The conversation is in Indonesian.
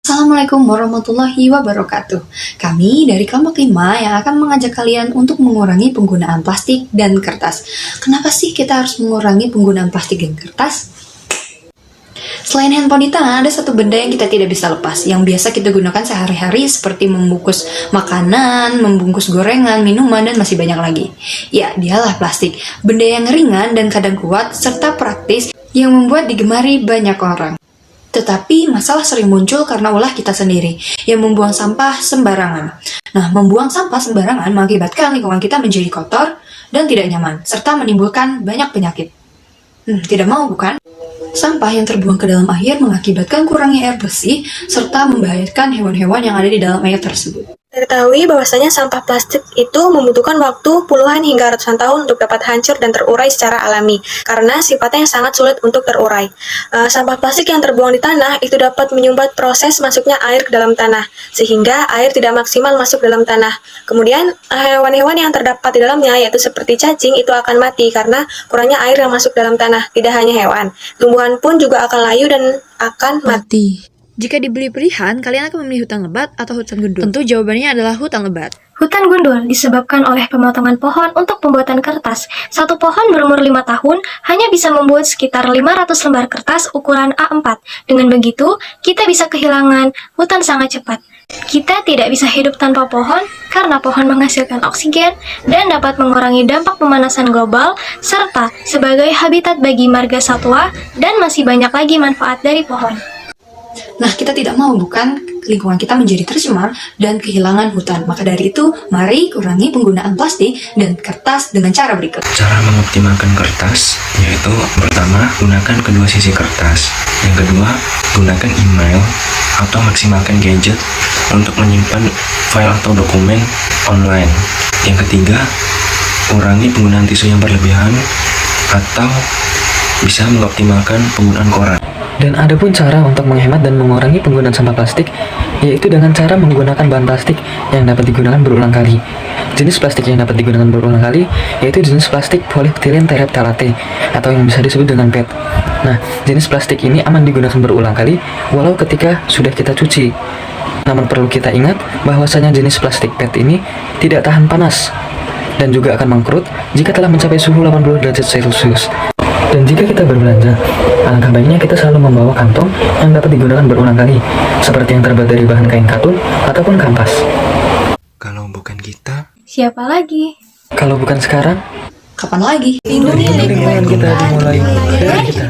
Assalamualaikum warahmatullahi wabarakatuh. Kami dari kelompok 5 yang akan mengajak kalian untuk mengurangi penggunaan plastik dan kertas. Kenapa sih kita harus mengurangi penggunaan plastik dan kertas? Selain handphone di tangan, ada satu benda yang kita tidak bisa lepas, yang biasa kita gunakan sehari-hari seperti membungkus makanan, membungkus gorengan, minuman, dan masih banyak lagi. Ya, dialah plastik. Benda yang ringan dan kadang kuat, serta praktis yang membuat digemari banyak orang. Tetapi masalah sering muncul karena ulah kita sendiri yang membuang sampah sembarangan. Nah, membuang sampah sembarangan mengakibatkan lingkungan kita menjadi kotor dan tidak nyaman, serta menimbulkan banyak penyakit. Tidak mau bukan? Sampah yang terbuang ke dalam air mengakibatkan kurangnya air bersih, serta membahayakan hewan-hewan yang ada di dalam air tersebut. Diketahui bahwasanya sampah plastik itu membutuhkan waktu puluhan hingga ratusan tahun untuk dapat hancur dan terurai secara alami, karena sifatnya yang sangat sulit untuk terurai. Sampah plastik yang terbuang di tanah itu dapat menyumbat proses masuknya air ke dalam tanah, sehingga air tidak maksimal masuk dalam tanah. Kemudian, hewan-hewan yang terdapat di dalamnya, yaitu seperti cacing, itu akan mati karena kurangnya air yang masuk dalam tanah. Tidak hanya hewan, tumbuhan pun juga akan layu dan akan mati. Jika diberi pilihan, kalian akan memilih hutan lebat atau hutan gundul? Tentu jawabannya adalah hutan lebat. Hutan gundul disebabkan oleh pemotongan pohon untuk pembuatan kertas. Satu pohon berumur 5 tahun hanya bisa membuat sekitar 500 lembar kertas ukuran A4. Dengan begitu, kita bisa kehilangan hutan sangat cepat. Kita tidak bisa hidup tanpa pohon karena pohon menghasilkan oksigen dan dapat mengurangi dampak pemanasan global serta sebagai habitat bagi marga satwa dan masih banyak lagi manfaat dari pohon. Nah, kita tidak mau bukan lingkungan kita menjadi tercemar dan kehilangan hutan. Maka dari itu, mari kurangi penggunaan plastik dan kertas dengan cara berikut. Cara mengoptimalkan kertas yaitu pertama, gunakan kedua sisi kertas. Yang kedua, gunakan email atau maksimalkan gadget untuk menyimpan file atau dokumen online. Yang ketiga, kurangi penggunaan tisu yang berlebihan atau bisa mengoptimalkan penggunaan koran. Dan ada pun cara untuk menghemat dan mengurangi penggunaan sampah plastik, yaitu dengan cara menggunakan bahan plastik yang dapat digunakan berulang kali. Jenis plastik yang dapat digunakan berulang kali yaitu jenis plastik polyethylene terephthalate atau yang bisa disebut dengan PET. Nah, jenis plastik ini aman digunakan berulang kali walau ketika sudah kita cuci. Namun perlu kita ingat bahwasanya jenis plastik PET ini tidak tahan panas dan juga akan mengkerut jika telah mencapai suhu 80 derajat Celcius. Dan jika kita berbelanja, alangkah baiknya kita selalu membawa kantong yang dapat digunakan berulang kali, seperti yang terbuat dari bahan kain katun ataupun kanvas. Kalau bukan kita, Siapa lagi? Kalau bukan sekarang, Kapan lagi? lingkungan kita dimulai dari kita.